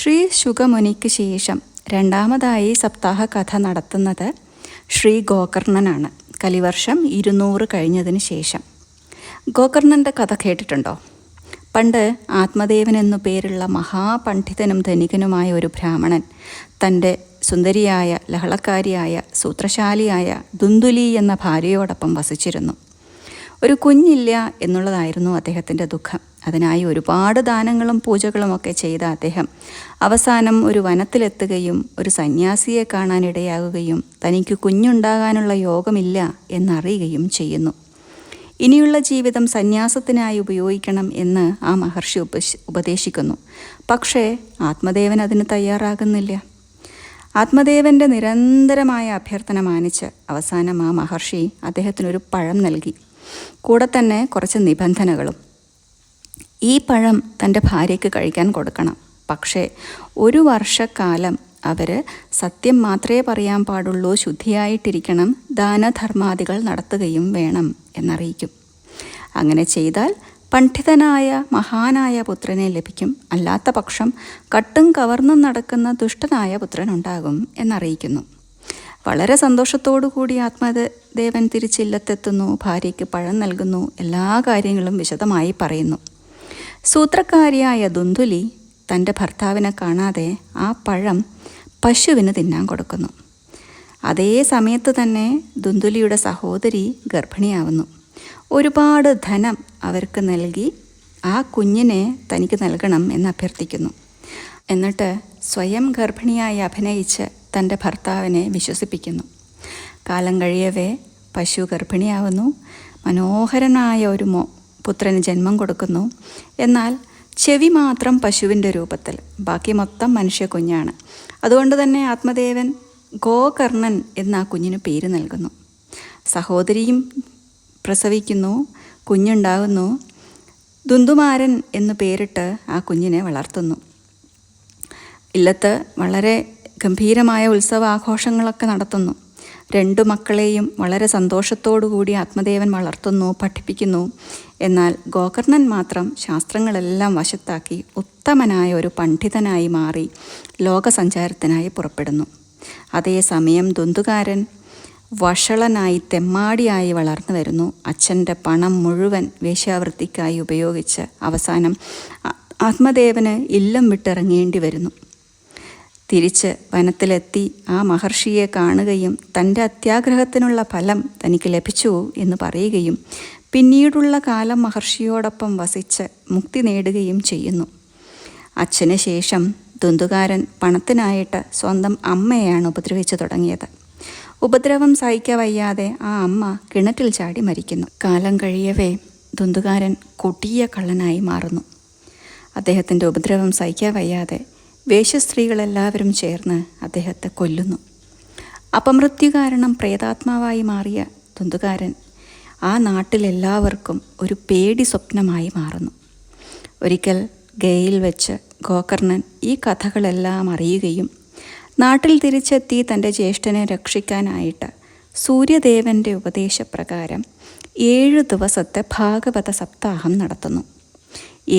ശ്രീ ശുകമുനിക്ക് ശേഷം രണ്ടാമതായി സപ്താഹ കഥ നടത്തുന്നത് ശ്രീ ഗോകർണനാണ്. കലിവർഷം 200 കഴിഞ്ഞതിന് ശേഷം. ഗോകർണൻ്റെ കഥ കേട്ടിട്ടുണ്ടോ? പണ്ട് ആത്മദേവൻ എന്നു പേരുള്ള മഹാപണ്ഡിതനും ധനികനുമായ ഒരു ബ്രാഹ്മണൻ തൻ്റെ സുന്ദരിയായ ലഹളക്കാരിയായ സൂത്രശാലിയായ ദുന്ദുലി എന്ന ഭാര്യയോടൊപ്പം വസിച്ചിരുന്നു. ഒരു കുഞ്ഞില്ല എന്നുള്ളതായിരുന്നു അദ്ദേഹത്തിൻ്റെ ദുഃഖം. അതിനായി ഒരുപാട് ദാനങ്ങളും പൂജകളുമൊക്കെ ചെയ്ത അദ്ദേഹം അവസാനം ഒരു വനത്തിലെത്തുകയും ഒരു സന്യാസിയെ കാണാനിടയാകുകയും തനിക്ക് കുഞ്ഞുണ്ടാകാനുള്ള യോഗമില്ല എന്നറിയുകയും ചെയ്യുന്നു. ഇനിയുള്ള ജീവിതം സന്യാസത്തിനായി ഉപയോഗിക്കണം എന്ന് ആ മഹർഷി ഉപദേശിക്കുന്നു. പക്ഷേ ആത്മദേവൻ അതിന് തയ്യാറാകുന്നില്ല. ആത്മദേവൻ്റെ നിരന്തരമായ അഭ്യർത്ഥന മാനിച്ച് അവസാനം ആ മഹർഷി അദ്ദേഹത്തിനൊരു പഴം നൽകി. കൂടെ തന്നെ കുറച്ച് നിബന്ധനകളും. ഈ പഴം തൻ്റെ ഭാര്യയ്ക്ക് കഴിക്കാൻ കൊടുക്കണം. പക്ഷേ 1 വർഷക്കാലം അവർ സത്യം മാത്രമേ പറയാൻ പാടുള്ളൂ, ശുദ്ധിയായിട്ടിരിക്കണം, ദാനധർമാദികൾ നടത്തുകയും വേണം എന്നറിയിക്കും. അങ്ങനെ ചെയ്താൽ പണ്ഡിതനായ മഹാനായ പുത്രനെ ലഭിക്കും. അല്ലാത്ത പക്ഷം കട്ടും കവർന്നും നടക്കുന്ന ദുഷ്ടനായ പുത്രനുണ്ടാകും എന്നറിയിക്കുന്നു. വളരെ സന്തോഷത്തോടു കൂടി ആത്മദേവൻ തിരിച്ചില്ലത്തെത്തുന്നു. ഭാര്യയ്ക്ക് പഴം നൽകുന്നു. എല്ലാ കാര്യങ്ങളും വിശദമായി പറയുന്നു. സൂത്രക്കാരിയായ ദുന്ദുലി തൻ്റെ ഭർത്താവിനെ കാണാതെ ആ പഴം പശുവിന് തിന്നാൻ കൊടുക്കുന്നു. അതേ സമയത്ത് തന്നെ ദുന്ദുലിയുടെ സഹോദരി ഗർഭിണിയാവുന്നു. ഒരുപാട് ധനം അവർക്ക് നൽകി ആ കുഞ്ഞിനെ തനിക്ക് നൽകണം എന്ന് അഭ്യർത്ഥിക്കുന്നു. എന്നിട്ട് സ്വയം ഗർഭിണിയായി അഭിനയിച്ച് തൻ്റെ ഭർത്താവിനെ വിശ്വസിപ്പിക്കുന്നു. കാലം കഴിയവേ പശു ഗർഭിണിയാവുന്നു. മനോഹരനായ ഒരു പുത്രന് ജന്മം കൊടുക്കുന്നു. എന്നാൽ ചെവി മാത്രം പശുവിൻ്റെ രൂപത്തിൽ, ബാക്കി മൊത്തം മനുഷ്യ കുഞ്ഞാണ്. അതുകൊണ്ട് തന്നെ ആത്മദേവൻ ഗോകർണൻ എന്ന ആ കുഞ്ഞിന് പേര് നൽകുന്നു. സഹോദരിയും പ്രസവിക്കുന്നു, കുഞ്ഞുണ്ടാകുന്നു. ദുന്ദുമാരൻ എന്ന് പേരിട്ട് ആ കുഞ്ഞിനെ വളർത്തുന്നു. ഇല്ലത്ത് വളരെ ഗംഭീരമായ ഉത്സവാഘോഷങ്ങളൊക്കെ നടത്തുന്നു. 2 മക്കളെയും വളരെ സന്തോഷത്തോടു കൂടി ആത്മദേവൻ വളർത്തുന്നു, പഠിപ്പിക്കുന്നു. എന്നാൽ ഗോകർണൻ മാത്രം ശാസ്ത്രങ്ങളെല്ലാം വശത്താക്കി ഉത്തമനായ ഒരു പണ്ഡിതനായി മാറി ലോകസഞ്ചാരത്തിനായി പുറപ്പെടുന്നു. അതേസമയം ദുന്ദുകാരൻ വഷളനായി തെമ്മാടിയായി വളർന്നു വരുന്നു. അച്ഛൻ്റെ പണം മുഴുവൻ വേശ്യാവൃത്തിക്കായി ഉപയോഗിച്ച് അവസാനം ആത്മദേവന് ഇല്ലം വിട്ടിറങ്ങേണ്ടി വരുന്നു. തിരിച്ച് വനത്തിലെത്തി ആ മഹർഷിയെ കാണുകയും തൻ്റെ അത്യാഗ്രഹത്തിനുള്ള ഫലം തനിക്ക് ലഭിച്ചു എന്ന് പറയുകയും പിന്നീടുള്ള കാലം മഹർഷിയോടൊപ്പം വസിച്ച് മുക്തി നേടുകയും ചെയ്യുന്നു. അച്ഛന് ശേഷം ദുന്ദുകാരൻ പണത്തിനായിട്ട് സ്വന്തം അമ്മയെയാണ് ഉപദ്രവിച്ചു തുടങ്ങിയത്. ഉപദ്രവം സഹിക്കവയ്യാതെ ആ അമ്മ കിണറ്റിൽ ചാടി മരിക്കുന്നു. കാലം കഴിയവേ ദുന്ദുകാരൻ കൊടിയ കള്ളനായി മാറുന്നു. അദ്ദേഹത്തിൻ്റെ ഉപദ്രവം സഹിക്കവയ്യാതെ വേശ്യസ്ത്രീകളെല്ലാവരും ചേർന്ന് അദ്ദേഹത്തെ കൊല്ലുന്നു. അപമൃത്യു കാരണം പ്രേതാത്മാവായി മാറിയ ദുന്ദുകാരൻ ആ നാട്ടിലെല്ലാവർക്കും ഒരു പേടി സ്വപ്നമായി മാറുന്നു. ഒരിക്കൽ ഗയയിൽ വെച്ച് ഗോകർണൻ ഈ കഥകളെല്ലാം അറിയുകയും നാട്ടിൽ തിരിച്ചെത്തി തൻ്റെ ജ്യേഷ്ഠനെ രക്ഷിക്കാനായിട്ട് സൂര്യദേവൻ്റെ ഉപദേശപ്രകാരം 7 ദിവസത്തെ ഭാഗവത സപ്താഹം നടത്തുന്നു.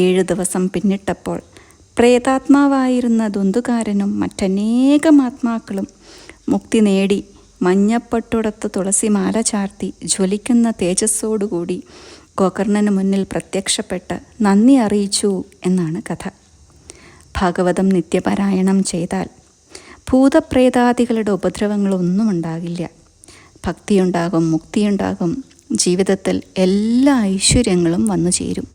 7 ദിവസം പിന്നിട്ടപ്പോൾ പ്രേതാത്മാവായിരുന്ന ദുന്ദുകാരനും മറ്റനേകം ആത്മാക്കളും മുക്തി നേടി മഞ്ഞപ്പട്ടുടത്ത് തുളസിമാല ചാർത്തി ജ്വലിക്കുന്ന തേജസ്സോടുകൂടി ഗോകർണന് മുന്നിൽ പ്രത്യക്ഷപ്പെട്ട് നന്ദി അറിയിച്ചു എന്നാണ് കഥ. ഭാഗവതം നിത്യപാരായണം ചെയ്താൽ ഭൂതപ്രേതാദികളുടെ ഉപദ്രവങ്ങളൊന്നും ഉണ്ടാകില്ല. ഭക്തിയുണ്ടാകും, മുക്തിയുണ്ടാകും, ജീവിതത്തിൽ എല്ലാ ഐശ്വര്യങ്ങളും വന്നു ചേരും.